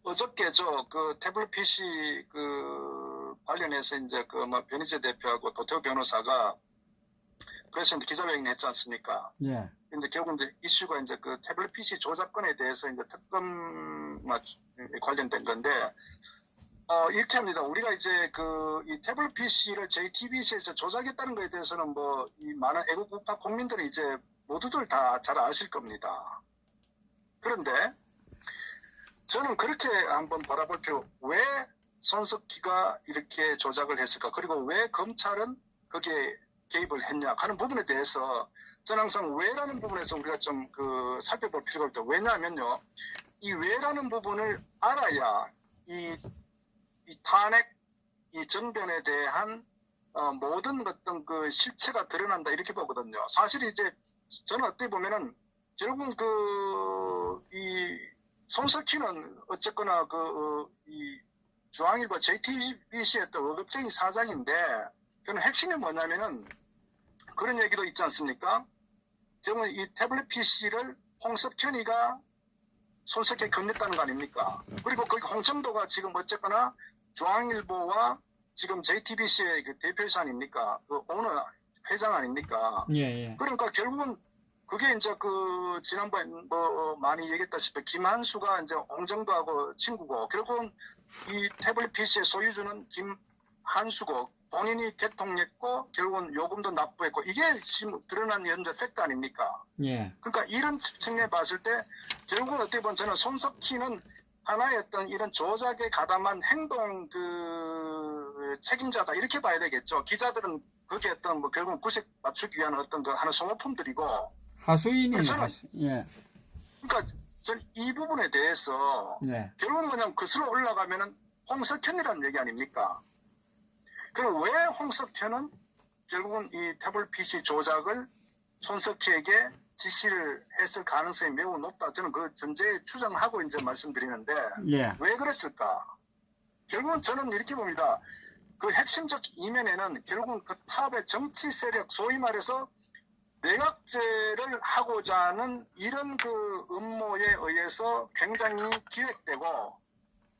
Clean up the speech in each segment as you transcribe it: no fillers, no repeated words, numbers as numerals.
어저께죠. 그 태블릿 PC 관련해서 이제 뭐 변희재 대표하고 도태우 변호사가 그래서 이제 기자회견 했지 않습니까? 예. 근데 결국 이제 이슈가 이제 그 태블릿 PC 조작건에 대해서 이제 특검 관련된 건데, 이렇게 합니다. 우리가 이제 이 태블릿 PC를 JTBC에서 조작했다는 것에 대해서는 뭐 이 많은 애국 우파 국민들은 이제 모두들 다 잘 아실 겁니다. 그런데 저는 그렇게 한번 바라볼 필요, 왜 손석희가 이렇게 조작을 했을까? 그리고 왜 검찰은 거기에 개입을 했냐 하는 부분에 대해서 저는 항상 왜라는 부분에서 우리가 좀 살펴볼 필요가 있다. 왜냐하면요, 이 왜라는 부분을 알아야 이 탄핵, 이 정변에 대한 모든 어떤 실체가 드러난다 이렇게 보거든요. 사실 이제 저는 어떻게 보면은 결국은 이 손석희는 어쨌거나 이 중앙일보 JTBC의 또 월급쟁이 사장인데, 그는 핵심이 뭐냐면은 그런 얘기도 있지 않습니까? 결국은 이 태블릿 PC를 홍석현이가 손석희에 건넸다는 거 아닙니까? 그리고 거기 홍정도가 지금 어쨌거나 중앙일보와 지금 JTBC의 대표이사 아닙니까? 오너 회장 아닙니까? 예, 예. 그러니까 결국은 그게 이제 지난번에 뭐 많이 얘기했다시피 김한수가 이제 홍정도하고 친구고, 결국은 이 태블릿 PC의 소유주는 김한수고, 본인이 개통했고 결국은 요금도 납부했고, 이게 지금 드러난 현재 팩트 아닙니까? 예. 그러니까 이런 측면에 봤을 때 결국은 어떻게 보면 저는 손석희는 하나의 어떤 이런 조작에 가담한 행동 책임자다 이렇게 봐야 되겠죠. 기자들은 그게 어떤 뭐 결국 구색 맞추기 위한 어떤 하는 소모품들이고, 하수인이네. 저는 예. 그러니까 저는 이 부분에 대해서 예. 결국은 그냥 거슬러 올라가면은 홍석현이라는 얘기 아닙니까? 그럼 왜 홍석현은 결국은 이 태블릿 PC 조작을 손석희에게 지시를 했을 가능성이 매우 높다. 저는 그 전제에 추정하고 이제 말씀드리는데, 예. 왜 그랬을까? 결국은 저는 이렇게 봅니다. 그 핵심적 이면에는 결국은 그 탑의 정치 세력, 소위 말해서 내각제를 하고자 하는 이런 음모에 의해서 굉장히 기획되고,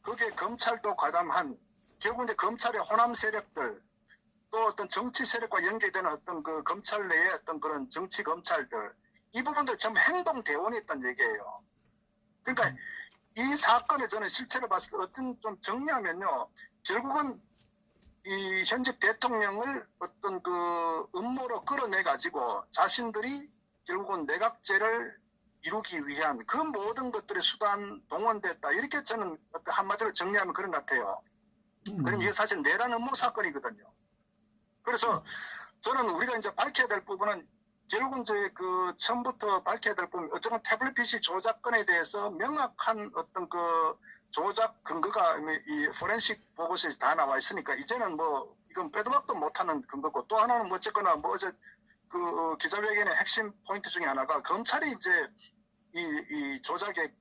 그게 검찰도 가담한, 결국 이제 검찰의 호남 세력들, 또 어떤 정치 세력과 연계되는 어떤 검찰 내의 어떤 그런 정치 검찰들, 이 부분들 전부 행동 대원이 있다는 얘기예요. 그러니까 이 사건에 저는 실체를 봤을 때 어떤 좀 정리하면요, 결국은 이 현직 대통령을 어떤 음모로 끌어내 가지고 자신들이 결국은 내각제를 이루기 위한 그 모든 것들의 수단 동원됐다, 이렇게 저는 한마디로 정리하면 그런 것 같아요. 그럼 이게 사실 내란 음모 사건이거든요. 그래서 저는 우리가 이제 밝혀야 될 부분은 결국은 이제 처음부터 밝혀야 될 부분, 어쨌든 태블릿 PC 조작건에 대해서 명확한 어떤 조작 근거가 이 포렌식 보고서에서 다 나와 있으니까 이제는 뭐 이건 빼도 박도 못하는 근거고, 또 하나는 뭐 어쨌거나 뭐 어제 기자회견의 핵심 포인트 중에 하나가 검찰이 이제 이 조작에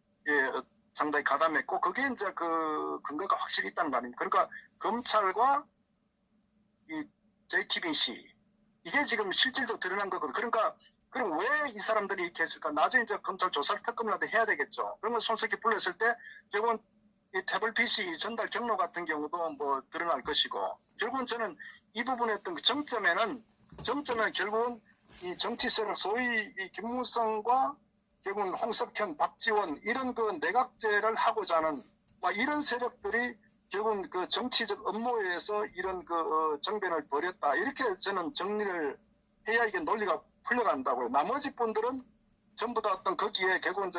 상당히 가담했고, 그게 이제 근거가 확실히 있다는 거 아닙니까? 그러니까 검찰과 이 JTBC, 이게 지금 실질적으로 드러난 거거든요. 그러니까 그럼 왜 이 사람들이 이렇게 했을까? 나중에 이제 검찰 조사를 특검이라도 해야 되겠죠. 그러면 손석희 불렀을 때 결국은 이 태블릿 PC 전달 경로 같은 경우도 뭐 드러날 것이고, 결국은 저는 이 부분에 어떤 정점에는 결국은 이 정치 세력, 소위 이 김무성과 결국은 홍석현, 박지원, 이런 내각제를 하고자 하는 이런 세력들이 결국은 정치적 업무에 의해서 이런 정변을 벌였다, 이렇게 저는 정리를 해야 이게 논리가 풀려간다고요. 나머지 분들은 전부 다 어떤 거기에 결국은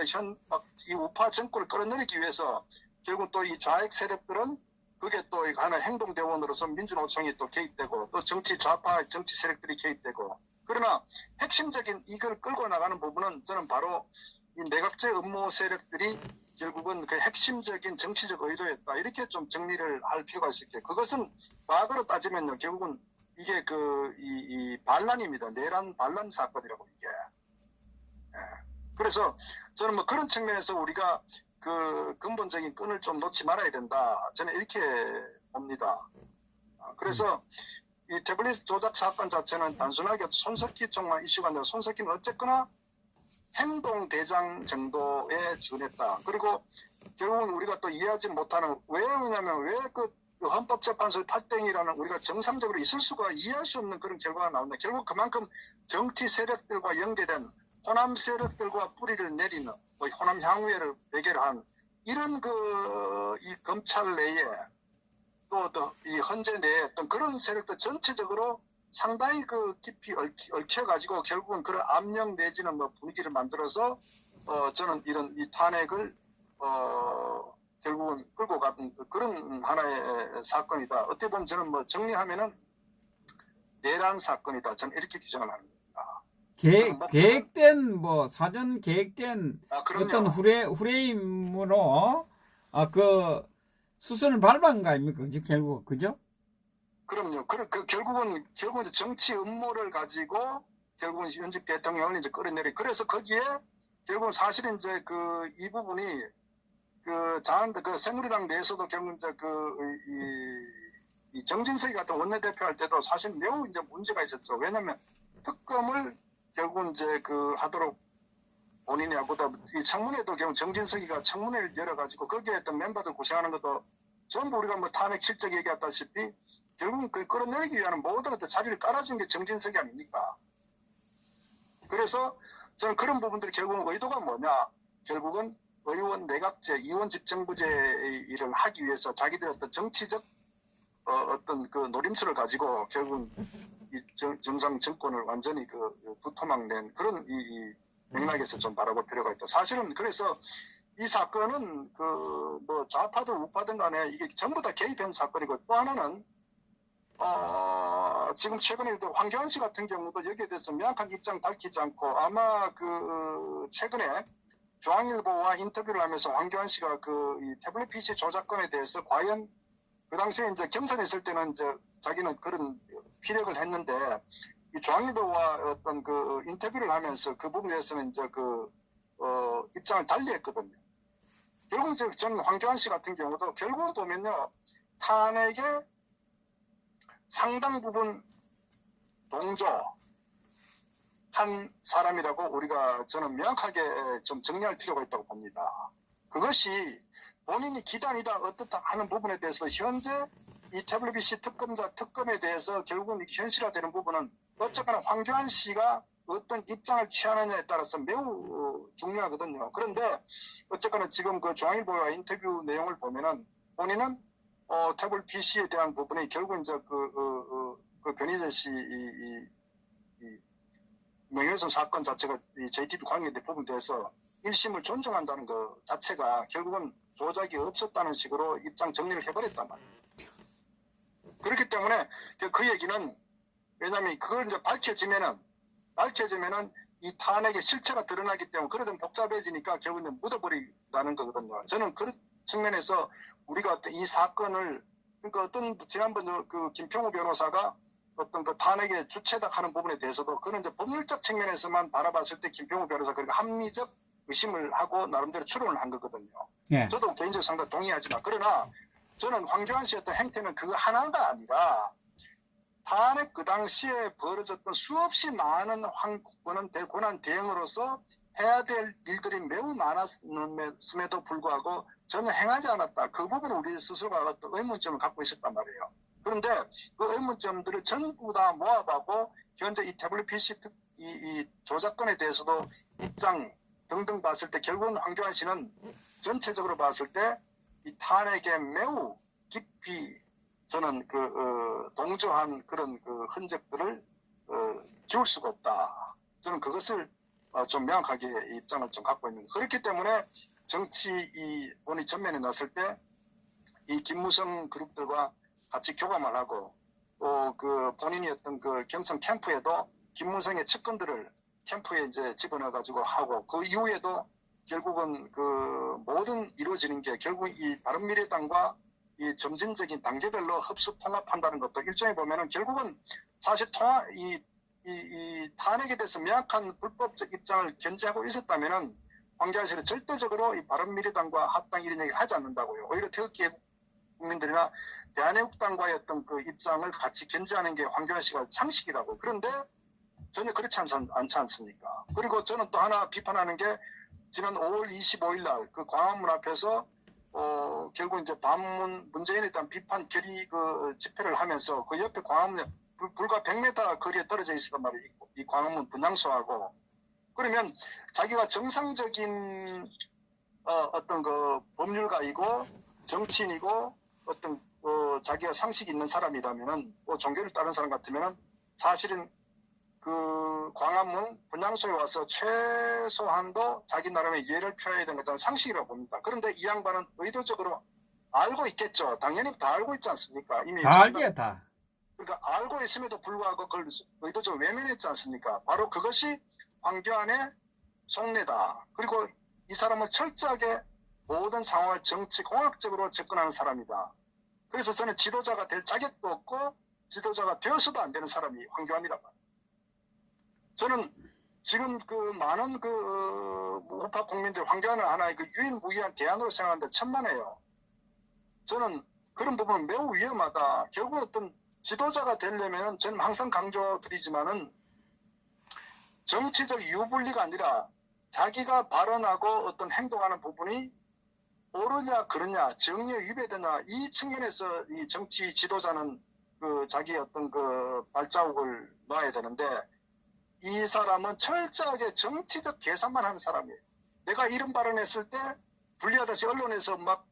이 우파 정권을 끌어내리기 위해서 결국 또 이 좌익 세력들은 그게 또 하나 행동대원으로서 민주노총이 또 개입되고, 또 정치 좌파 정치 세력들이 개입되고, 그러나 핵심적인 이걸 끌고 나가는 부분은 저는 바로 이 내각제 음모 세력들이 결국은 핵심적인 정치적 의도였다, 이렇게 좀 정리를 할 필요가 있을게요. 그것은 과거로 따지면요, 결국은 이게 이 반란입니다. 내란 반란 사건이라고 이게. 예. 그래서 저는 뭐 그런 측면에서 우리가 근본적인 끈을 좀 놓지 말아야 된다, 저는 이렇게 봅니다. 그래서 이 태블릿 조작 사건 자체는 단순하게 손석희 쪽만 이슈가 아니라 손석희는 어쨌거나 행동대장 정도에 준했다. 그리고 결국은 우리가 또 이해하지 못하는, 왜 그러냐면 왜 그 헌법재판소의 8대0이라는 우리가 정상적으로 있을 수가 이해할 수 없는 그런 결과가 나온다. 결국 그만큼 정치 세력들과 연계된 호남 세력들과 뿌리를 내리는 호남 향후회를 배경으로 한 이런 이 검찰 내에 또 이 헌재 내에 어떤 그런 세력들 전체적으로 상당히 깊이 얽혀가지고 결국은 그런 압력 내지는 분위기를 만들어서 저는 이 탄핵을 결국은 끌고 가는 그런 하나의 사건이다. 어떻게 보면 저는 정리하면은 내란 사건이다. 저는 이렇게 규정을 합니다. 계획된 사전 계획된 어떤 그럼요. 후레임으로 그 수순을 밟은 거 아닙니까? 결국 그죠? 그럼요. 결국은 정치 음모를 가지고 결국은 현직 대통령을 이제 끌어내리. 그래서 거기에 결국은 사실은 이제 이 부분이 새누리당 내에서도 결국 이제 이 정진석이 같은 원내대표 할 때도 사실 매우 이제 문제가 있었죠. 왜냐면 특검을 결국은 이제 하도록 본인이 하고도 이 청문회도 결국 정진석이가 청문회를 열어가지고 거기에 있던 멤버들 고생하는 것도 전부 우리가 탄핵 실적 얘기했다시피 결국은 끌어내리기 위한 모든 어떤 자리를 깔아준 게 정진석이 아닙니까? 그래서 저는 그런 부분들이 결국은 의도가 뭐냐? 결국은 의원 내각제, 이원 집정부제의 일을 하기 위해서 자기들의 어떤 정치적 어떤 노림수를 가지고 결국은 이 정상 정권을 완전히 부토막 낸 그런 이 맥락에서 좀 바라볼 필요가 있다. 사실은 그래서 이 사건은 좌파든 우파든 간에 이게 전부 다 개입한 사건이고, 또 하나는 지금 최근에 황교안 씨 같은 경우도 여기에 대해서 명확한 입장 밝히지 않고 아마 최근에 중앙일보와 인터뷰를 하면서 황교안 씨가 이 태블릿 PC 조작건에 대해서 과연 그 당시에 이제 경선에 있을 때는 이제 자기는 그런 피력을 했는데 이 중앙일보와 어떤 인터뷰를 하면서 그 부분에 대해서는 이제 입장을 달리했거든요. 결국 저는 황교안 씨 같은 경우도 결국은 보면요, 탄핵에 상당 부분 동조한 사람이라고 저는 명확하게 좀 정리할 필요가 있다고 봅니다. 그것이 본인이 기단이다 어떻다 하는 부분에 대해서 현재 이 태블릿 PC 특검에 대해서 결국은 현실화되는 부분은 어쨌거나 황교안 씨가 어떤 입장을 취하느냐에 따라서 매우 중요하거든요. 그런데 어쨌거나 지금 중앙일보와 인터뷰 내용을 보면은 본인은 태블릿 PC에 대한 부분이 결국 이제 변희재 씨 명예훼손 사건 자체가 이 JTB 관계된 부분에 대해서 1심을 존중한다는 것 자체가 결국은 조작이 없었다는 식으로 입장 정리를 해버렸단 말이에요. 그렇기 때문에 그 얘기는, 왜냐하면 그걸 이제 밝혀지면은 이 탄핵의 실체가 드러나기 때문에 그러든 복잡해지니까 결국은 묻어버린다는 거거든요. 저는 그런 측면에서 우리가 이 사건을 지난번 김평우 변호사가 어떤 탄핵의 주체다 하는 부분에 대해서도 그는 이제 법률적 측면에서만 바라봤을 때 김평우 변호사 그리고 합리적 의심을 하고 나름대로 추론을 한 거거든요. 예. 저도 개인적으로 상당히 동의하지만, 그러나 저는 황교안 씨의 어떤 행태는 그거 하나가 아니라 탄핵 그 당시에 벌어졌던 수없이 많은 권한 대응으로서 해야 될 일들이 매우 많았음에도 불구하고 전혀 행하지 않았다. 그 부분은 우리 스스로가 어떤 의문점을 갖고 있었단 말이에요. 그런데 그 의문점들을 전부 다 모아보고 현재 이 태블릿 PC 이 조작권에 대해서도 입장 등등 봤을 때 결국은 황교안 씨는 전체적으로 봤을 때 이 탄핵에 매우 깊이 저는 동조한 그런 흔적들을 지울 수가 없다. 저는 그것을 좀 명확하게 입장을 좀 갖고 있는. 그렇기 때문에 정치본이 전면에 났을 때 이 김무성 그룹들과 같이 교감을 하고 또 본인이 어떤 경선 캠프에도 김무성의 측근들을 캠프에 이제 집어넣어가지고 하고, 그 이후에도 결국은 모든 이루어지는 게 결국 이 바른미래당과 이 점진적인 단계별로 흡수 통합한다는 것도 일종에 보면은 결국은 사실 이 탄핵에 대해서 명확한 불법적 입장을 견지하고 있었다면은 황교안 씨는 절대적으로 이 바른미래당과 합당 이런 얘기를 하지 않는다고요. 오히려 태극기 국민들이나 대한애국당과의 어떤 입장을 같이 견지하는 게 황교안 씨가 상식이라고. 그런데 전혀 그렇지 않지 않습니까? 그리고 저는 또 하나 비판하는 게 지난 5월 25일 날 그 광화문 앞에서 결국 이제 반문 문재인에 대한 비판 결의 그 집회를 하면서 그 옆에 광화문 불과 100m 거리에 떨어져 있었단 말이에요. 이 광화문 분향소하고. 그러면 자기가 정상적인 어떤 그 법률가이고 정치인이고 어떤 자기가 상식이 있는 사람이라면은 종교를 따르는 사람 같으면은 사실은 그 광화문 분향소에 와서 최소한도 자기 나름의 예를 표해야 되는 것은 상식이라고 봅니다. 그런데 이 양반은 의도적으로 알고 있겠죠. 당연히 다 알고 있지 않습니까? 이미 다 알게 다. 그러니까 알고 있음에도 불구하고 그걸 의도적으로 외면했지 않습니까? 바로 그것이 황교안의 속내다. 그리고 이 사람은 철저하게 모든 상황을 정치공학적으로 접근하는 사람이다. 그래서 저는 지도자가 될 자격도 없고 지도자가 되어서도 안 되는 사람이 황교안이란 말이에요. 저는 지금 그 많은 그 우파 국민들 황교안을 하나의 그 유일무이한 대안으로 생각하는데 천만에요. 저는 그런 부분은 매우 위험하다. 결국 어떤 지도자가 되려면 저는 항상 강조드리지만은 정치적 유불리가 아니라 자기가 발언하고 어떤 행동하는 부분이 옳으냐 그러냐 정의에 위배되냐 이 측면에서 이 정치 지도자는 그 자기 어떤 그 발자국을 놔야 되는데 이 사람은 철저하게 정치적 계산만 하는 사람이에요. 내가 이런 발언했을 때 불리하다시 언론에서 막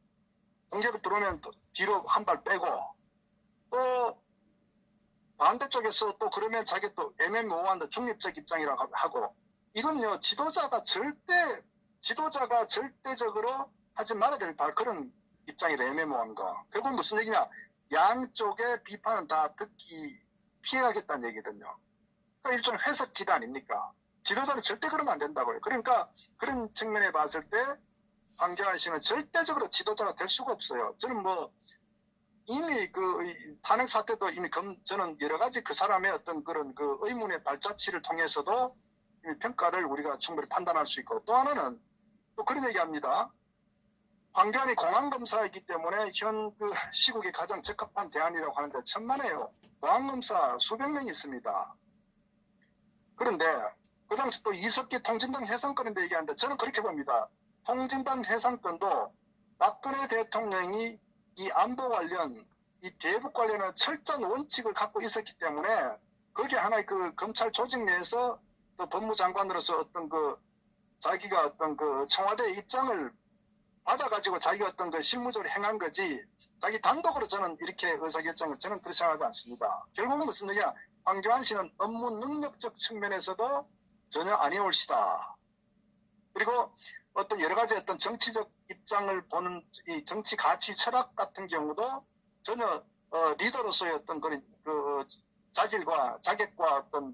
공격이 들어오면 또 뒤로 한 발 빼고 또 반대쪽에서 또 그러면 자기 또 애매모호한 중립적 입장이라고 하고 이건요 지도자가 절대적으로 하지 말아야 될 그런 입장이라 애매모호한 거. 결국 무슨 얘기냐 양쪽의 비판은 다 듣기 피해가겠다는 얘기거든요. 그러니까 일종의 회색 지대 아닙니까? 지도자는 절대 그러면 안 된다고요. 그러니까 그런 측면에 봤을 때 황교안 씨는 절대적으로 지도자가 될 수가 없어요. 저는 뭐 이미 그 탄핵 사태도 이미 저는 여러 가지 그 사람의 어떤 그런 그 의문의 발자취를 통해서도 이미 평가를 우리가 충분히 판단할 수 있고 또 하나는 또 그런 얘기합니다. 황교안이 공안검사이기 때문에 현 그 시국에 가장 적합한 대안이라고 하는데 천만에요. 공안검사 수백 명이 있습니다. 그런데 그 당시 또 이석기 통진당 해상권인데 얘기하는데 저는 그렇게 봅니다. 통진당 해상권도 박근혜 대통령이 이 안보 관련, 이 대북 관련한 철저한 원칙을 갖고 있었기 때문에 거기에 하나의 그 검찰 조직 내에서 또 법무장관으로서 어떤 그 자기가 어떤 그 청와대 입장을 받아가지고 자기가 어떤 그 실무적으로 행한 거지 자기 단독으로 저는 이렇게 의사결정을 저는 그렇게 생각하지 않습니다. 결국은 무슨 얘기야? 황교안 씨는 업무 능력적 측면에서도 전혀 아니올 시다. 그리고 어떤 여러 가지 어떤 정치적 입장을 보는 이 정치 가치 철학 같은 경우도 전혀 리더로서의 어떤 그런 그 자질과 자격과 어떤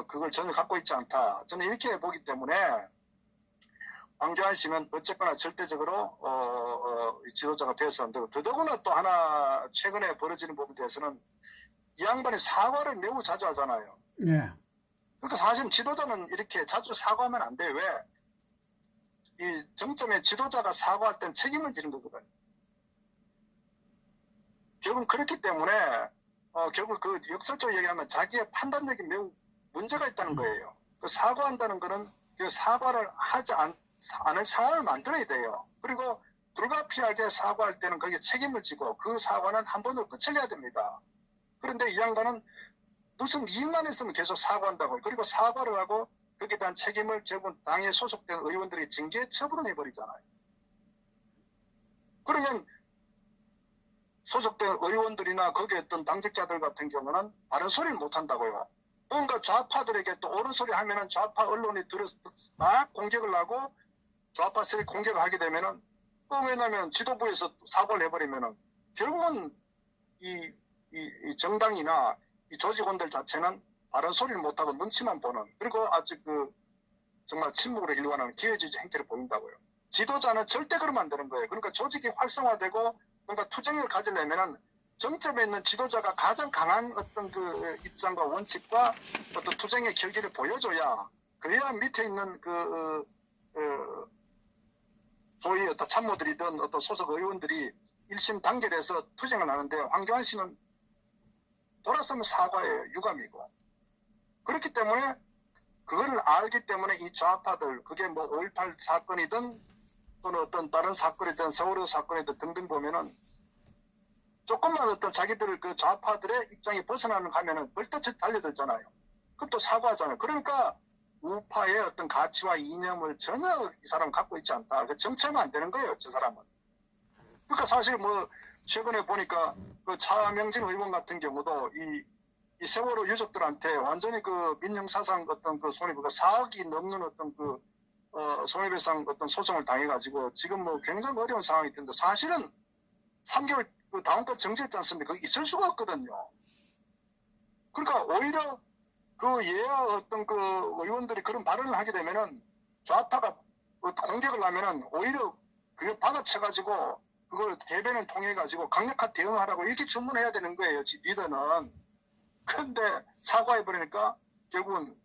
그걸 전혀 갖고 있지 않다. 저는 이렇게 보기 때문에 황교안 씨는 어쨌거나 절대적으로 지도자가 되어서 안 되고 더더구나 또 하나 최근에 벌어지는 부분에 대해서는 이 양반이 사과를 매우 자주 하잖아요. 예. 그러니까 사실 지도자는 이렇게 자주 사과하면 안 돼요. 왜? 이 정점에 지도자가 사과할 땐 책임을 지는 거거든요. 결국 그렇기 때문에 결국 그 역설적으로 얘기하면 자기의 판단력이 매우 문제가 있다는 거예요. 그 사과한다는 거는 그 사과를 하지 않을 상황을 만들어야 돼요. 그리고 불가피하게 사과할 때는 거기에 책임을 지고 그 사과는 한 번으로 끝을 내야 됩니다. 그런데 이 양반은 무슨 일만 했으면 계속 사과한다고. 그리고 사과를 하고 거기에 대한 책임을 결국 당에 소속된 의원들이 징계 처분을 해버리잖아요. 그러면 소속된 의원들이나 거기에 있던 당직자들 같은 경우는 바른 소리를 못한다고요. 뭔가 좌파들에게 또 옳은 소리 하면은 좌파 언론이 막 공격을 하고 좌파 세력 공격을 하게 되면은 또 왜냐면 지도부에서 사과를 해버리면은 결국은 이 정당이나 이 조직원들 자체는 바른 소리를 못하고 눈치만 보는 그리고 아주 그 정말 침묵으로 일관하는 기회주의 행태를 보인다고요. 지도자는 절대 그러면 안 되는 거예요. 그러니까 조직이 활성화되고 뭔가 투쟁을 가지려면은 정점에 있는 지도자가 가장 강한 어떤 그 입장과 원칙과 어떤 투쟁의 결기를 보여줘야 그래야 밑에 있는 소위 어떤 참모들이든 어떤 소속 의원들이 일심단결해서 투쟁을 하는데 황교안 씨는 돌아서면 사과예요. 유감이고. 그렇기 때문에 그걸 알기 때문에 이 좌파들, 그게 뭐 5.18 사건이든 또는 어떤 다른 사건이든 세월호 사건이든 등등 보면은 조금만 어떤 자기들 그 좌파들의 입장이 벗어나는 가면은 벌떡 달려들잖아요. 그것도 사과하잖아요. 그러니까 우파의 어떤 가치와 이념을 전혀 이 사람은 갖고 있지 않다. 그 정체하면 안 되는 거예요, 저 사람은. 그러니까 사실 뭐 최근에 보니까 그 차명진 의원 같은 경우도 이 세월호 유족들한테 완전히 그 민형사상 어떤 그 손해배가 4억이 넘는 어떤 그 손해배상 어떤 소송을 당해가지고 지금 뭐 굉장히 어려운 상황이 있는데 사실은 3개월 그 다음번 정지했지 않습니까? 있을 수가 없거든요. 그러니까 오히려 그 예하 어떤 그 의원들이 그런 발언을 하게 되면은 좌파가 공격을 하면은 오히려 그걸 받아쳐가지고 그걸 대변을 통해가지고 강력한 대응하라고 이렇게 주문해야 되는 거예요. 리더는. 그런데 사과해버리니까 결국은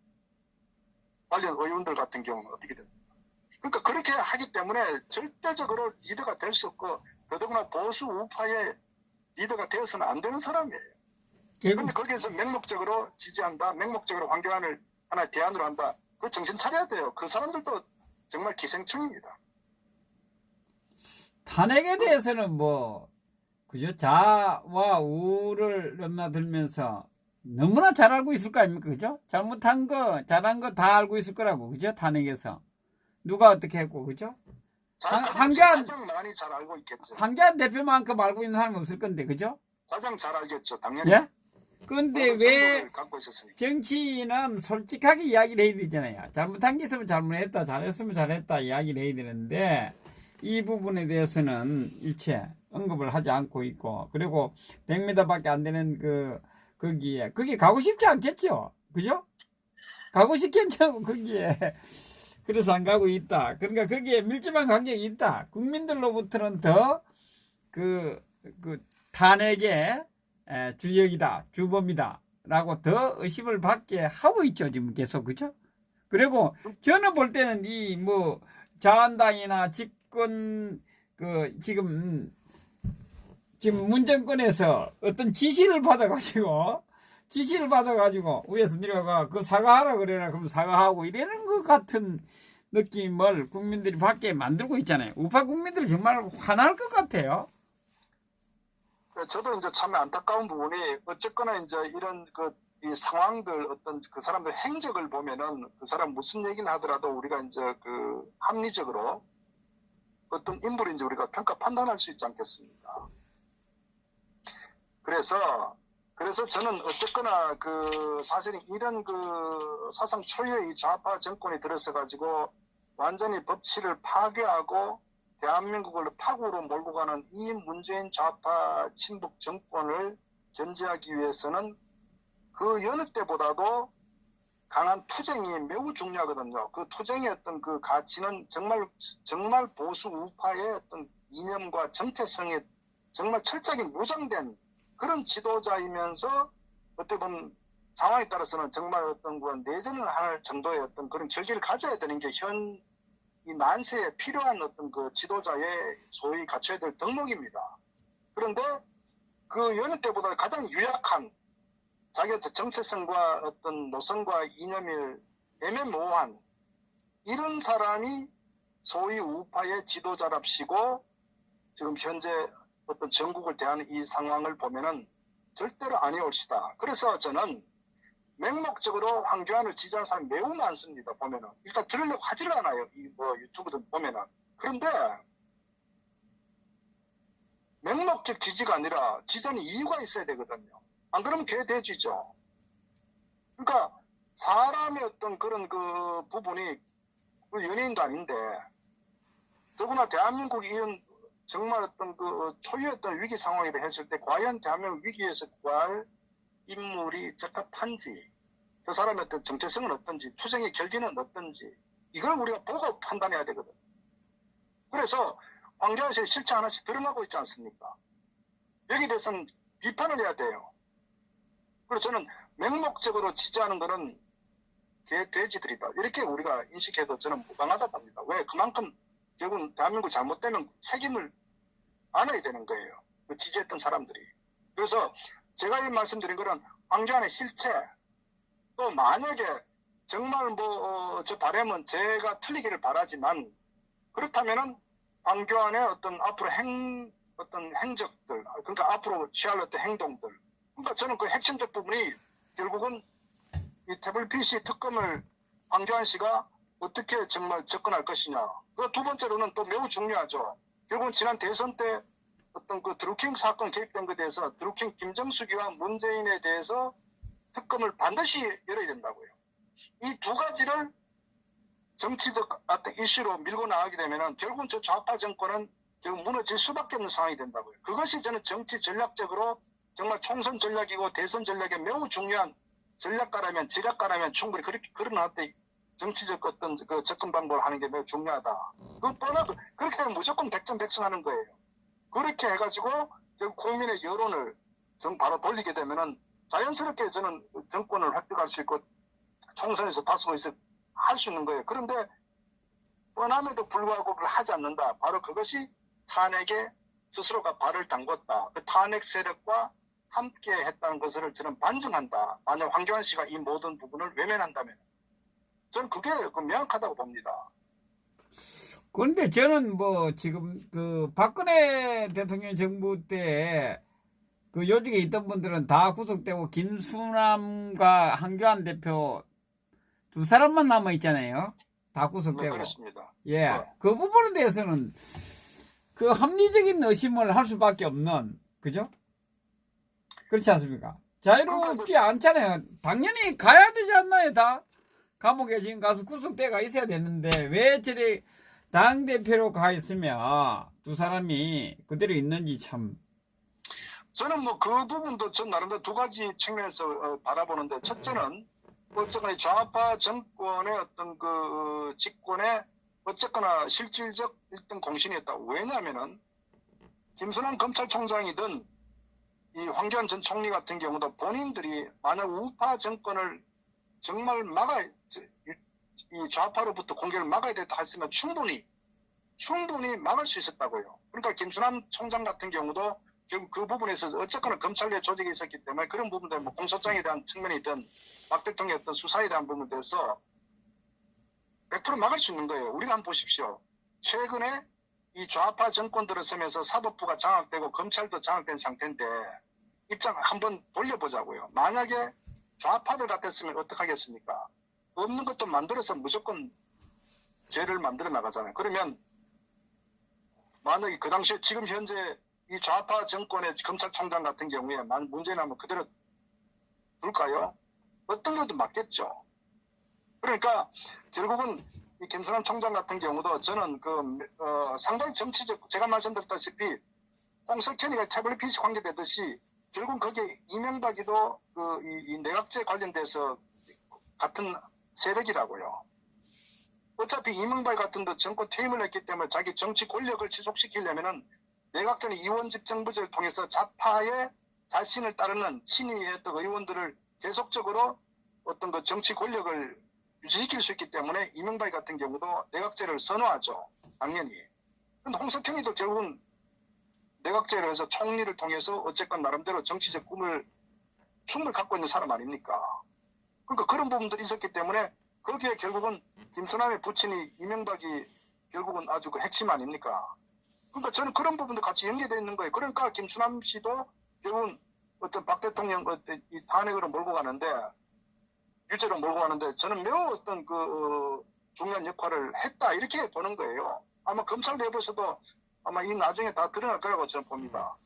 관련 의원들 같은 경우는 어떻게 됩니까? 그러니까 그렇게 하기 때문에 절대적으로 리더가 될 수 없고 더더구나 보수 우파의 리더가 되어서는 안 되는 사람이에요. 그런데 거기에서 맹목적으로 지지한다, 맹목적으로 황교안을 하나의 대안으로 한다. 그 정신 차려야 돼요. 그 사람들도 정말 기생충입니다. 탄핵에 대해서는 뭐 그죠? 자와 우를 넘나들면서 너무나 잘 알고 있을 거 아닙니까? 그죠? 잘못한 거, 잘한 거 다 알고 있을 거라고. 그죠? 탄핵에서. 누가 어떻게 했고, 그죠? 가장 많이 잘 알고 있겠죠. 황교안 대표만큼 알고 있는 사람은 없을 건데, 그죠? 가장 잘 알겠죠, 당연히. 예? 근데 왜 갖고 있었으니까. 정치인은 솔직하게 이야기를 해야 되잖아요. 잘못한 게 있으면 잘못했다, 잘했으면 잘했다 이야기를 해야 되는데, 이 부분에 대해서는 일체 언급을 하지 않고 있고, 그리고 100m밖에 안 되는 거기에 가고 싶지 않겠죠? 그죠? 가고 싶겠냐고, 거기에. 그래서 안 가고 있다. 그러니까 거기에 밀접한 관계가 있다. 국민들로부터는 더 탄핵의 주역이다, 주범이다. 라고 더 의심을 받게 하고 있죠, 지금 계속. 그죠? 그리고 저는 볼 때는 이 뭐 자한당이나 집권 지금 문정권에서 어떤 지시를 받아가지고 위에서 내려가 그 사과하라 그래라 그러면 사과하고 이러는 것 같은 느낌을 국민들이 받게 만들고 있잖아요. 우파 국민들 정말 화날 것 같아요. 저도 이제 참 안타까운 부분이 어쨌거나 이제 이런 이 상황들 어떤 그 사람들 행적을 보면은 그 사람 무슨 얘기를 하더라도 우리가 이제 그 합리적으로 어떤 인물인지 우리가 평가 판단할 수 있지 않겠습니까? 그래서 저는 어쨌거나 사실은 이런 사상 초유의 이 좌파 정권이 들어서 가지고 완전히 법치를 파괴하고 대한민국을 파국으로 몰고 가는 이 문재인 좌파 친북 정권을 견제하기 위해서는 그 여느 때보다도 강한 투쟁이 매우 중요하거든요. 그 투쟁의 어떤 그 가치는 정말 보수 우파의 어떤 이념과 정체성에 정말 철저하게 무장된 그런 지도자이면서 어떻게 보면 상황에 따라서는 정말 어떤 내전을 할 정도의 어떤 그런 결기를 가져야 되는 게 이 난세에 필요한 어떤 그 지도자의 소위 갖춰야 될 덕목입니다. 그런데 그 여느 때보다 가장 유약한 자기의 정체성과 어떤 노선과 이념이 애매모호한 이런 사람이 소위 우파의 지도자랍시고 지금 현재 어떤 전국을 대하는 이 상황을 보면은 절대로 아니올시다. 그래서 저는 맹목적으로 황교안을 지지하는 사람이 매우 많습니다. 보면은 일단 들으려고 하질 않아요. 이 유튜브든 보면은. 그런데 맹목적 지지가 아니라 지지하는 이유가 있어야 되거든요. 안 그러면 개돼지죠. 그러니까 사람의 어떤 그런 부분이 연예인도 아닌데 더구나 대한민국이 이런 정말 어떤 초유했던 위기 상황이라 했을 때 과연 대한민국 위기에서 구할 인물이 적합한지 그 사람의 어떤 정체성은 어떤지 투쟁의 결기는 어떤지 이걸 우리가 보고 판단해야 되거든. 그래서 황교안 씨의 실체 하나씩 드러나고 있지 않습니까? 여기에 대해서는 비판을 해야 돼요. 그래서 저는 맹목적으로 지지하는 것은 돼지들이다. 이렇게 우리가 인식해도 저는 무방하다 봅니다. 왜? 그만큼 결국은 대한민국 잘못되면 책임을 안아야 되는 거예요. 그 지지했던 사람들이. 그래서 제가 이 말씀드린 거는 황교안의 실체, 또 만약에 정말 저 바람은 제가 틀리기를 바라지만 그렇다면은 황교안의 어떤 앞으로 어떤 행적들, 그러니까 앞으로 취할 어떤 행동들. 그러니까 저는 그 핵심적 부분이 결국은 이 태블릿 PC 특검을 황교안 씨가 어떻게 정말 접근할 것이냐. 그 두 번째로는 또 매우 중요하죠. 결국은 지난 대선 때 어떤 그 드루킹 사건 개입된 것에 대해서 드루킹 김정숙이와 문재인에 대해서 특검을 반드시 열어야 된다고요. 이 두 가지를 정치적 어떤 이슈로 밀고 나가게 되면은 결국은 저 좌파 정권은 결국 무너질 수밖에 없는 상황이 된다고요. 그것이 저는 정치 전략적으로 정말 총선 전략이고 대선 전략에 매우 중요한 전략가라면 지략가라면 충분히 그런 어떤 정치적 어떤 그 접근 방법을 하는 게 매우 중요하다. 그렇게 하면 무조건 백전백승하는 거예요. 그렇게 해가지고 결국 국민의 여론을 바로 돌리게 되면은 자연스럽게 저는 정권을 획득할 수 있고 총선에서 다수에서 할 수 있는 거예요. 그런데 뻔함에도 불구하고 그걸 하지 않는다. 바로 그것이 탄핵에 스스로가 발을 담궜다. 그 탄핵 세력과 함께 했다는 것을 저는 반증한다. 만약 황교안 씨가 이 모든 부분을 외면한다면 저는 그게 명확하다고 봅니다. 그런데 저는 뭐 지금 그 박근혜 대통령 정부 때 그 요직에 있던 분들은 다 구속되고 김수남과 황교안 대표 두 사람만 남아 있잖아요. 다 네, 구속되고. 그렇습니다. 예. 네. 그 부분에 대해서는 그 합리적인 의심을 할 수밖에 없는, 그죠? 그렇지 않습니까? 자유롭지 않잖아요. 당연히 가야 되지 않나요, 다? 감옥에 지금 가서 구속대가 있어야 되는데, 왜 저리 당대표로 가 있으면 두 사람이 그대로 있는지 참. 저는 뭐 그 부분도 전 나름대로 두 가지 측면에서 바라보는데, 첫째는 어쨌거나 좌파 정권의 어떤 그 집권의 어쨌거나 실질적 1등 공신이었다. 왜냐하면은 김순환 검찰총장이든 이 황교안 전 총리 같은 경우도 본인들이 만약 우파 정권을 정말 이 좌파로부터 공격을 막아야 됐다 했으면 충분히 막을 수 있었다고요. 그러니까 김순환 총장 같은 경우도 결국 그 부분에서 어쨌거나 검찰 내 조직이 있었기 때문에 그런 부분들 뭐 공소장에 대한 측면이든 박 대통령의 어떤 수사에 대한 부분에 대해서 100% 막을 수 있는 거예요. 우리가 한번 보십시오. 최근에 이 좌파 정권들을 쓰면서 사법부가 장악되고 검찰도 장악된 상태인데 입장 한번 돌려보자고요. 만약에 좌파들 같았으면 어떡하겠습니까? 없는 것도 만들어서 무조건 죄를 만들어 나가잖아요. 그러면 만약에 그 당시에 지금 현재 이 좌파 정권의 검찰총장 같은 경우에 문제는 한번 그대로 둘까요? 어떤 것도 맞겠죠. 그러니까 결국은 이 김순환 총장 같은 경우도 저는 상당히 정치적, 제가 말씀드렸다시피 홍석현이가 태블릿 PC 관계되듯이 결국 거기에 이명박이도 이 내각제 관련돼서 같은 세력이라고요. 어차피 이명박 같은 데 정권 퇴임을 했기 때문에 자기 정치 권력을 지속시키려면은 내각제는 이원집정부제를 통해서 좌파의 자신을 따르는 친이했던 의원들을 계속적으로 어떤 그 정치 권력을 유지시킬 수 있기 때문에 이명박 같은 경우도 내각제를 선호하죠. 당연히. 그런데 홍석현이도 결국은 내각제를 해서 총리를 통해서 어쨌건 나름대로 정치적 꿈을 충분히 갖고 있는 사람 아닙니까? 그러니까 그런 부분들이 있었기 때문에 거기에 결국은 김순환의 부친이 이명박이 결국은 아주 그 핵심 아닙니까? 그러니까 저는 그런 부분도 같이 연계되어 있는 거예요. 그러니까 김순환 씨도 결국은 어떤 박 대통령 이 탄핵으로 몰고 가는데 유죄로 몰고 가는데 저는 매우 어떤 중요한 역할을 했다 이렇게 보는 거예요. 아마 검찰 내부에서도 아마 이 나중에 다 드러날 거라고 저는 봅니다.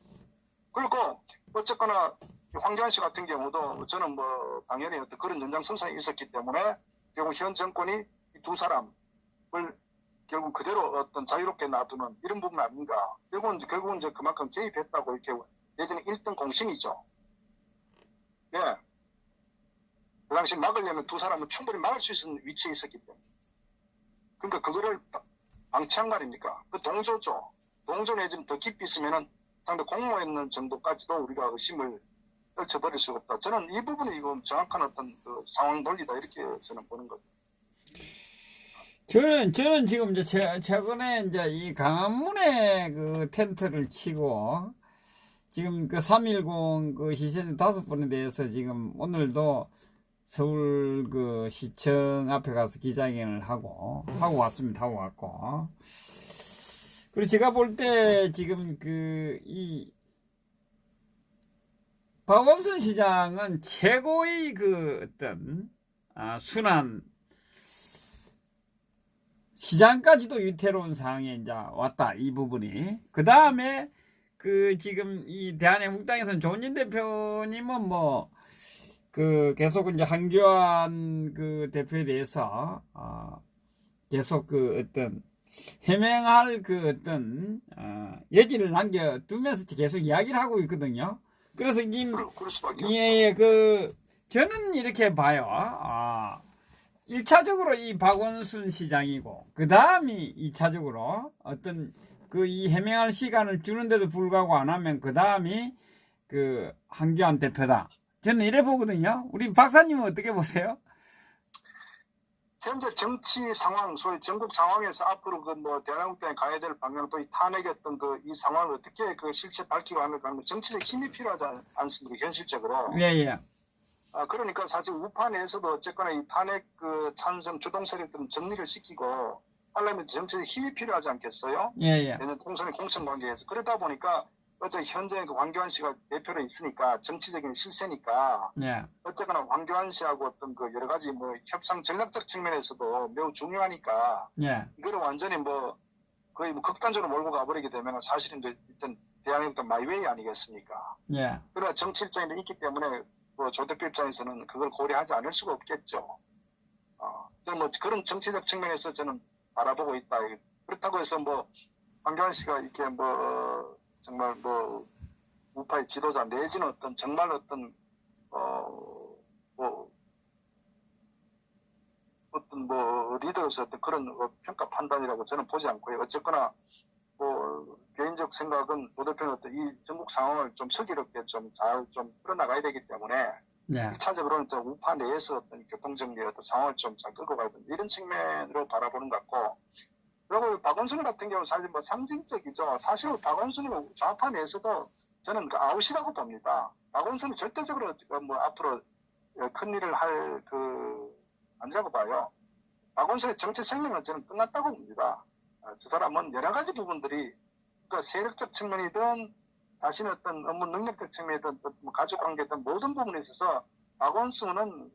그리고 어쨌거나 황교안 씨 같은 경우도 저는 뭐 당연히 어떤 그런 연장선상에 있었기 때문에 결국 현 정권이 이 두 사람을 결국 그대로 어떤 자유롭게 놔두는 이런 부분 아닌가. 결국은 이제 그만큼 개입했다고 이렇게 예전에 1등 공신이죠. 예. 그 당시 막으려면 두 사람은 충분히 막을 수 있는 위치에 있었기 때문에. 그러니까 그거를 방치한 말입니까? 그 동조죠. 동조 내지는 더 깊이 있으면은 상당히 공모했는 정도까지도 우리가 의심을 떨쳐버릴 수가 없다. 저는 이 부분이 이건 정확한 어떤 그 상황 논리다 이렇게 저는 보는 거죠. 저는 지금 이제 최근에 이제 이 강화문에 그 텐트를 치고 지금 그 3.10 그 희생 5분에 대해서 지금 오늘도 서울 그 시청 앞에 가서 기자회견을 하고 왔습니다. 하고 왔고. 그리고 제가 볼 때 지금 이 박원순 시장은 최고의 그 어떤 순환 시장까지도 위태로운 상황에 이제 왔다, 이 부분이. 그 다음에 지금 이 대한민국당에서는 조은진 대표님은 뭐 계속 이제 한교안 대표에 대해서 계속 어떤 해명할 어떤 여지를 남겨두면서 계속 이야기를 하고 있거든요. 그래서 그럴 수밖에 없죠. 예, 저는 이렇게 봐요. 1차적으로 이 박원순 시장이고, 그 다음이 2차적으로 어떤 이 해명할 시간을 주는데도 불구하고 안 하면 그 다음이 한교안 대표다. 저는 이래 보거든요. 우리 박사님은 어떻게 보세요? 현재 정치 상황, 소위 전국 상황에서 앞으로 대한민국당에 가야 될 방향, 또 이 탄핵했던 이 상황을 어떻게 실체 밝히고 하는 정치적 힘이 필요하지 않습니까? 현실적으로. 예, 예. 그러니까 사실 우파 내에서도 어쨌거나 이 탄핵 찬성 주동 세력들은 정리를 시키고 하려면 정치적 힘이 필요하지 않겠어요? 예, 예. 내년 총선의 공천 관계에서. 그러다 보니까 어제 현재 황교안 씨가 대표로 있으니까 정치적인 실세니까 예. 어쨌거나 황교안 씨하고 어떤 여러 가지 협상 전략적 측면에서도 매우 중요하니까 예. 이거를 완전히 거의 극단적으로 몰고 가버리게 되면 사실은 일단 대한민국도 마이웨이 아니겠습니까? 예. 그러나 정치 입장이 있기 때문에 조 대표 입장에서는 그걸 고려하지 않을 수가 없겠죠. 저는 그런 정치적 측면에서 저는 바라보고 있다. 그렇다고 해서 황교안 씨가 이렇게 정말 우파의 지도자 내지는 어떤 정말 어떤 리더로서 어떤 그런 평가 판단이라고 저는 보지 않고요. 어쨌거나 개인적 생각은 조 대표는 어떤 이 전국 상황을 좀 슬기롭게 잘 풀어나가야 되기 때문에 예. 1차적으로는 우파 내에서 어떤 교통정리의 어떤 상황을 좀 잘 끌고 가야 된다. 이런 측면으로 바라보는 것 같고, 그리고 박원순 같은 경우는 사실 상징적이죠. 사실 박원순이 좌파 내에서도 저는 아웃이라고 봅니다. 박원순이 절대적으로 앞으로 큰 일을 할 아니라고 봐요. 박원순의 정치 생명은 저는 끝났다고 봅니다. 저 사람은 여러 가지 부분들이 세력적 측면이든 자신의 어떤 업무 능력적 측면이든 가족관계든 모든 부분에 있어서 박원순은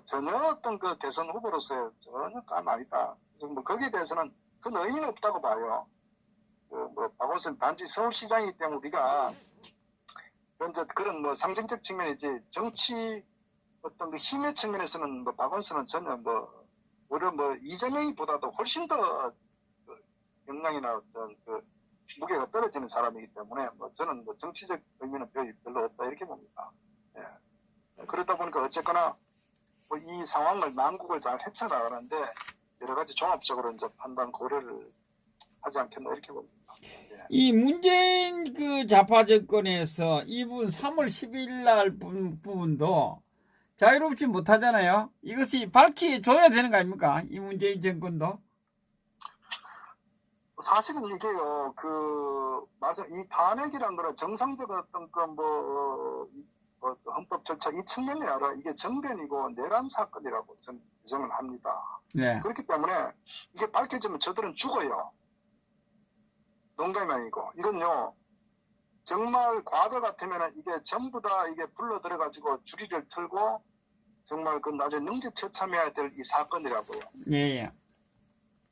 전혀 어떤 대선 후보로서의 전혀 감 아니다. 그래서 거기에 대해서는 큰 의미는 없다고 봐요. 박원순 단지 서울시장이기 때문에 우리가 현재 그런 상징적 측면이지 정치 어떤 힘의 측면에서는 박원순은 전혀 오히려 이재명이보다도 훨씬 더 역량이나 어떤 무게가 떨어지는 사람이기 때문에 저는 정치적 의미는 별로 없다 이렇게 봅니다. 예. 그러다 보니까 어쨌거나 이 상황을 난국을 잘 헤쳐나가는데 여러 가지 종합적으로 이제 판단 고려를 하지 않겠나 이렇게 봅니다. 예. 이 문재인 좌파 정권에서 이분 3월 10일 날 부분도 자유롭지 못하잖아요. 이것이 밝혀줘야 되는 거 아닙니까? 이 문재인 정권도. 사실은 이게요, 맞아, 이 탄핵이란 거는 정상적 어떤 헌법 절차 이 측면이 아니라 이게 정변이고 내란 사건이라고 저는 규정을 합니다. 네. 그렇기 때문에 이게 밝혀지면 저들은 죽어요. 농담이 아니고. 이건요, 정말 과거 같으면 이게 전부 다 이게 불러 들어가지고 주리를 틀고 정말 나중에 능지처참해야 될 이 사건이라고요. 예, 예.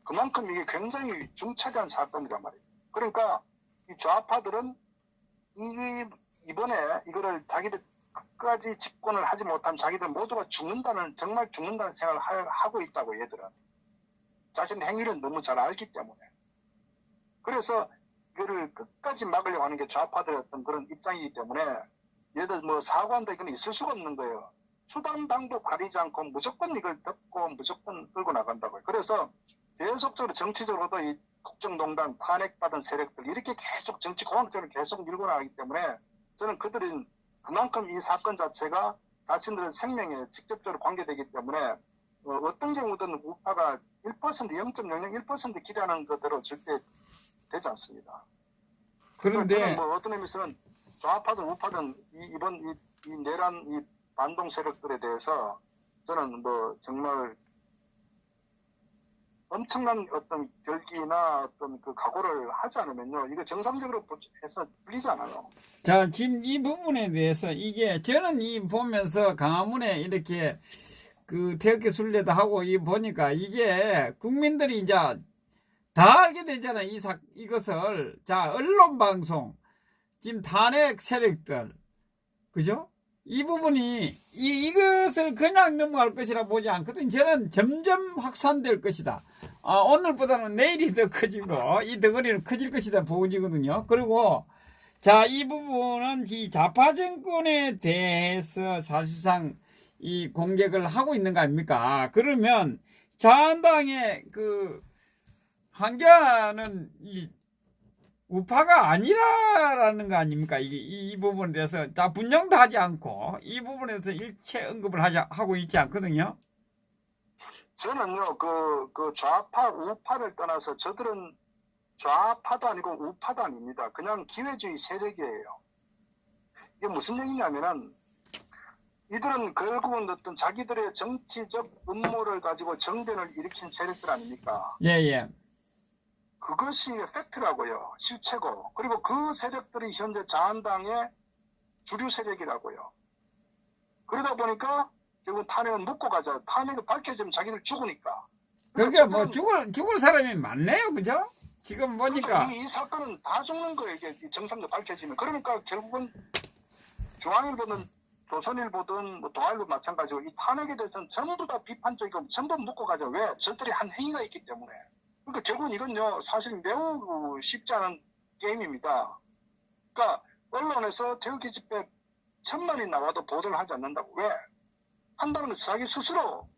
그만큼 이게 굉장히 중차대한 사건이란 말이에요. 그러니까 이 좌파들은 이번에 이거를 자기들 끝까지 집권을 하지 못하면 자기들 모두가 정말 죽는다는 생각을 하고 있다고 얘들은. 자신의 행위를 너무 잘 알기 때문에. 그래서 이거를 끝까지 막으려고 하는 게 좌파들의 어떤 그런 입장이기 때문에 얘들 사고한다 이건 있을 수가 없는 거예요. 수단 방법 가리지 않고 무조건 이걸 덮고 무조건 끌고 나간다고요. 그래서 계속적으로 정치적으로도 이 국정농단 탄핵받은 세력들 이렇게 계속 정치 공학적으로 계속 밀고 나가기 때문에 저는 그들은 그만큼 이 사건 자체가 자신들의 생명에 직접적으로 관계되기 때문에 어떤 경우든 우파가 1%, 0.001% 기대하는 것대로 절대 되지 않습니다. 그런데 저는 어떤 의미에서는 좌파든 우파든 이번 이 내란 이 반동 세력들에 대해서 저는 뭐 정말 엄청난 어떤 결기나 어떤 그 각오를 하지 않으면요, 이거 정상적으로 해서 풀리지 않아요. 자, 지금 이 부분에 대해서 저는 이 보면서 강화문에 이렇게 그 태극기 순례도 하고 이 보니까 이게 국민들이 이제 다 알게 되잖아. 이것을. 자, 언론 방송, 지금 탄핵 세력들, 그죠? 이 부분이, 이것을 그냥 넘어갈 것이라 보지 않거든. 저는 점점 확산될 것이다. 오늘보다는 내일이 더 커지고, 이 덩어리는 커질 것이다 보지거든요. 그리고, 자, 이 부분은 이 좌파 정권에 대해서 사실상 이 공격을 하고 있는 거 아닙니까? 그러면, 자한당의 한겨는 우파가 아니라라는 거 아닙니까? 이 부분에 대해서 다 분명도 하지 않고 이 부분에 대해서 일체 언급을 하고 있지 않거든요. 저는요, 그 좌파, 우파를 떠나서 저들은 좌파도 아니고 우파도 아닙니다. 그냥 기회주의 세력이에요. 이게 무슨 얘기냐면은, 이들은 결국은 어떤 자기들의 정치적 음모를 가지고 정변을 일으킨 세력들 아닙니까? 예, 예. 그것이 팩트라고요. 실체고. 그리고 그 세력들이 현재 자한당의 주류 세력이라고요. 그러다 보니까 결국 탄핵은 묻고 가자. 탄핵이 밝혀지면 자기들 죽으니까. 그게 뭐 죽을 사람이 많네요, 그죠? 지금 보니까. 그러니까 이 사건은 다 죽는 거예요. 이게 정상도 밝혀지면. 그러니까 결국은 중앙일보든 조선일보든 뭐 동아일보 마찬가지고 이 탄핵에 대해서는 전부 다 비판적이고 전부 묻고 가자. 왜? 저들이 한 행위가 있기 때문에. 그러니까 결국은 이건요, 사실 매우 쉽지 않은 게임입니다. 그러니까 언론에서 태극기 집회 1000만이 나와도 보도를 하지 않는다고. 왜? 한다는 것은 자기 스스로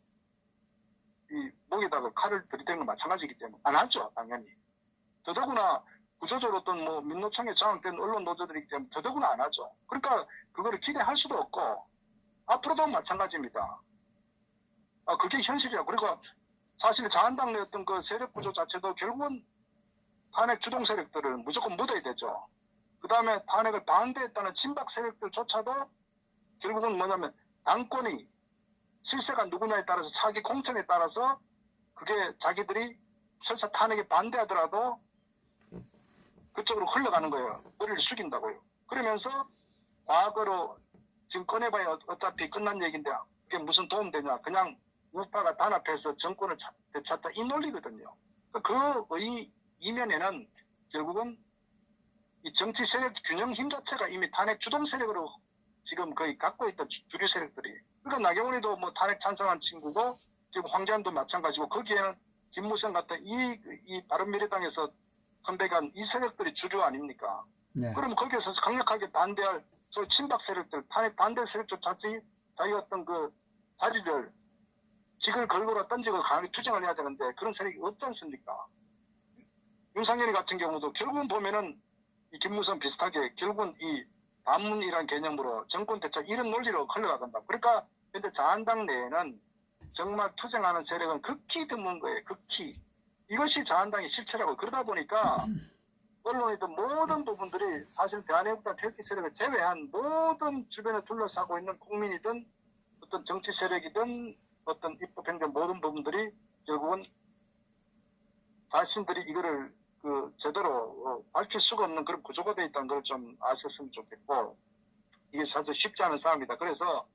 이 목에다가 칼을 들이대는 건 마찬가지이기 때문에 안 하죠, 당연히. 더더구나 구조적으로 어떤 뭐 민노총에 장악된 언론 노조들이기 때문에 더더구나 안 하죠. 그러니까 그거를 기대할 수도 없고 앞으로도 마찬가지입니다. 그게 현실이야. 그리고 사실 자한당 내 어떤 그 세력 구조 자체도 결국은 탄핵 주동 세력들은 무조건 묻어야 되죠. 그 다음에 탄핵을 반대했다는 친박 세력들조차도 결국은 뭐냐면 당권이 실세가 누구냐에 따라서 차기 공천에 따라서 그게 자기들이 설사 탄핵에 반대하더라도 그쪽으로 흘러가는 거예요. 머리를 숙인다고요. 그러면서 과거로 지금 꺼내봐야 어차피 끝난 얘기인데 그게 무슨 도움 되냐. 그냥 우파가 단합해서 정권을 되찾다 이 논리거든요. 그 이면에는 결국은 이 정치 세력 균형 힘 자체가 이미 탄핵 주동 세력으로 지금 거의 갖고 있던 주류 세력들이. 그러니까 나경원이도 뭐 탄핵 찬성한 친구고 지금 황교안도 마찬가지고 거기에는 김무성 같은 이 바른미래당에서 컴백한 이 세력들이 주류 아닙니까? 네. 그러면 거기에서 강력하게 반대할 소위 친박 세력들, 탄핵 반대 세력들 자기 어떤 그 자리를 직을 걸고라 던지고 강하게 투쟁을 해야 되는데 그런 세력이 없지 않습니까? 윤상현이 같은 경우도 결국은 보면은 이 김무성 비슷하게 결국은 이 반문이라는 개념으로 정권 대책 이런 논리로 흘러가간다. 그러니까 근데 자한당 내에는 정말 투쟁하는 세력은 극히 드문 거예요. 극히. 이것이 자한당의 실체라고. 그러다 보니까 언론이든 모든 부분들이 사실 대한민국과 태극기 세력을 제외한 모든 주변에 둘러싸고 있는 국민이든 어떤 정치 세력이든 어떤 입법 행정 모든 부분들이 결국은 자신들이 이거를 제대로 밝힐 수가 없는 그런 구조가 되어 있다는 걸 좀 아셨으면 좋겠고, 이게 사실 쉽지 않은 싸움이다. 그래서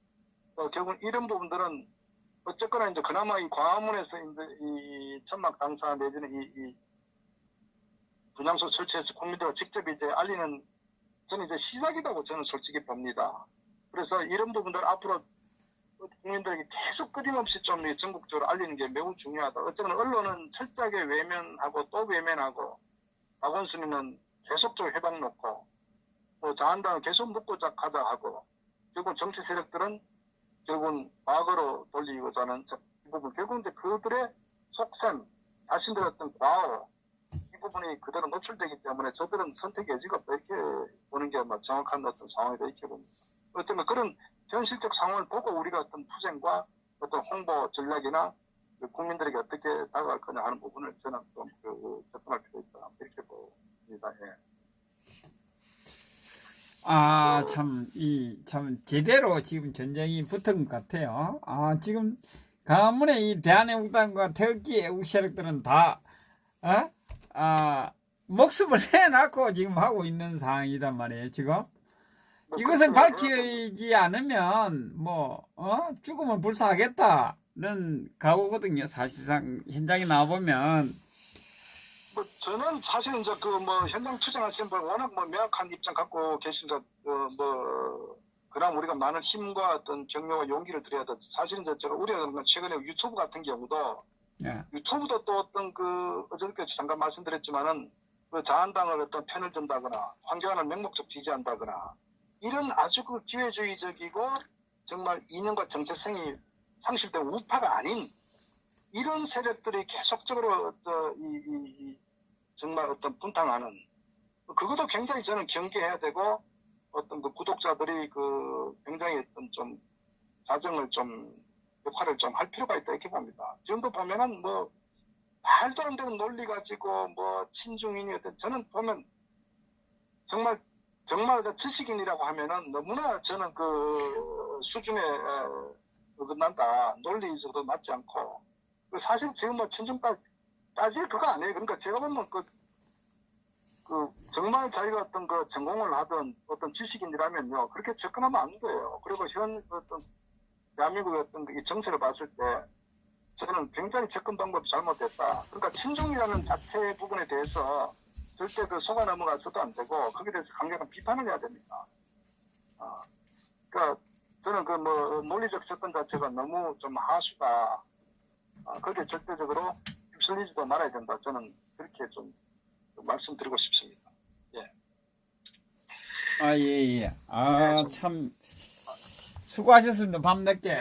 결국 이런 부분들은 어쨌거나 이제 그나마 이 광화문에서 이제 이 천막 당사 내지는 이 분향소 설치해서 국민들과 직접 이제 알리는 저는 이제 시작이라고 저는 솔직히 봅니다. 그래서 이런 부분들 앞으로 국민들에게 계속 끊임없이 좀 전국적으로 알리는 게 매우 중요하다. 어쨌든 언론은 철저하게 외면하고 또 외면하고 박원순이는 계속적으로 해방 놓고 또 자한당은 계속 묻고자 가자 하고 결국 정치 세력들은 결국은 과거로 돌리고자 하는 이 부분 결국은 그들의 속셈 자신들의 어떤 과오 이 부분이 그대로 노출되기 때문에 저들은 선택의 여지가 없다 이렇게 보는 게 정확한 어떤 상황이다 이렇게 봅니다. 어쩌면 그런 현실적 상황을 보고 우리가 어떤 투쟁과 어떤 홍보 전략이나 국민들에게 어떻게 다가갈 거냐 하는 부분을 저는 좀 접근할 필요가 있다 이렇게 봅니다. 예. 아, 참, 제대로 지금 전쟁이 붙은 것 같아요. 아, 지금, 가문의 이 대한애국당과 태극기 애국 세력들은 다, 목숨을 내놓고 지금 하고 있는 상황이단 말이에요, 지금. 뭐 이것을 그렇죠. 밝히지 않으면, 죽으면 불사하겠다는 각오거든요, 사실상. 현장에 나와보면. 뭐 저는 사실 이제 현장 투쟁하시는 분 워낙 명확한 입장 갖고 계신가 그럼 우리가 많은 힘과 어떤 격려와 용기를 드려야 돼. 사실 이제 제가 우려하는 건 최근에 유튜브 같은 경우도 예. 유튜브도 또 어떤 어저께 잠깐 말씀드렸지만은 그 자한당을 어떤 편을 든다거나 황교안을 맹목적 지지한다거나 이런 아주 기회주의적이고 정말 이념과 정체성이 상실된 우파가 아닌 이런 세력들이 계속적으로 정말 어떤 분탕하는 그것도 굉장히 저는 경계해야 되고 어떤 구독자들이 굉장히 어떤 좀 자정을 좀 역할을 좀 할 필요가 있다 이렇게 봅니다. 지금도 보면은 말도 안 되는 논리 가지고 친중인이 저는 보면 정말 지식인이라고 하면은 너무나 저는 수준에 어긋난다. 논리적으로 맞지 않고 사실 지금 친중까지 따질 그거 아니에요. 그러니까 제가 보면 정말 자기가 어떤 전공을 하던 어떤 지식인이라면요 그렇게 접근하면 안 돼요. 그리고 현 어떤 대한민국의 어떤 이 정세를 봤을 때 저는 굉장히 접근 방법이 잘못됐다. 그러니까 친중이라는 자체 부분에 대해서 절대 속아 넘어가서도 안 되고 거기에 대해서 강력한 비판을 해야 됩니다. 그러니까 저는 논리적 접근 자체가 너무 좀 하수다. 거기에 절대적으로 휩쓸리지도 말아야 된다. 저는 그렇게 좀 말씀드리고 싶습니다. 예. 예. 참, 수고하셨습니다. 밤늦게.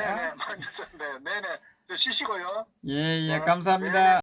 네네. 저 쉬시고요. 예, 네, 감사합니다.